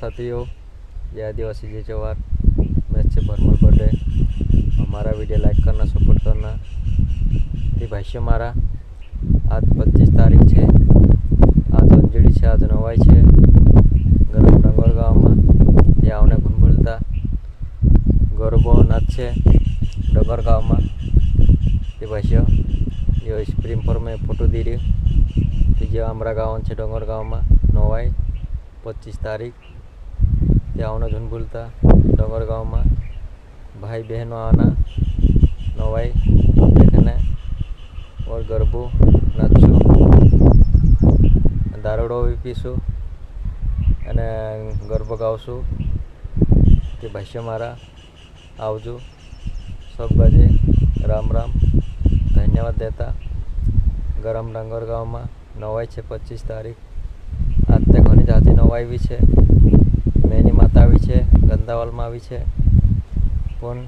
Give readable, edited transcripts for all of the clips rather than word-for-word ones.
साथियों, ये आदिवासी जी जवार मैच से भरमल बर्थडे। हमारा वीडियो लाइक करना, सपोर्ट करना। ते भाष्य मारा आज 25 तारीख है। आज अंजड़ी है, आज नवाई है। गरम डंगर गाँव में ते आवने घुनभुलता गरबो नाच है डंगर गाँव में। ते भाष्य ये स्प्रिंग पर में फोटो दी रही ते जो हमारा गाँव है डंगर गाँव में नवाई 25 तारीख ते आवने झुनभुलता डंगर गाँव में। भाई बहनों आना नवाई देखने और गरबो नाचू दारूडो भी पीशू અને ગરબો ગાવશું તે ભાષ્ય મારા આવજો सब बाजे राम राम धन्यवाद देता। गरम डंगर गाँव में नवाई है 25 तारीख। आज ते घनी जाती नवाई भी है। मेनी माता भी है, गंदावाल में भी है पण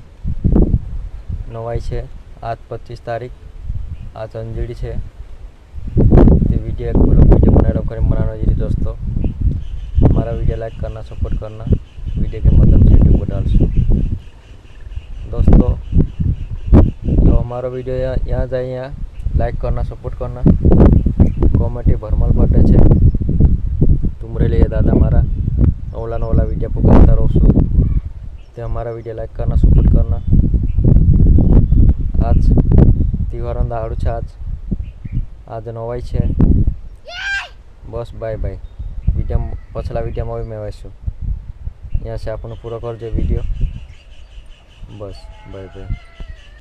नवाई है आज 25 तारीख। आज अंजड़ी है ते वीडियो एक वीडियो बनाना जी दोस्तों। हमारा वीडियो लाइक करना, सपोर्ट करना। वीडियो के माध्यम से यूट्यूब पर डालशू दोस्तों। जो हमारा वीडियो यहाँ जाए यहाँ लाइक करना, सपोर्ट करना। कॉमेडी भरमल बर्थडे है तुमरे लिए दादा मारा नवला वीडियो पकड़ता रहो तो हमारा वीडियो लाइक करना, सपोर्ट करना। आज त्यौहार दाड़ू है। आज नवाई है। बस बाय बाय। वीडियो पछला वीडियो में भी मैं आवीशू यहाँ से आपने पूरा कर जो वीडियो। बस बाय बाय।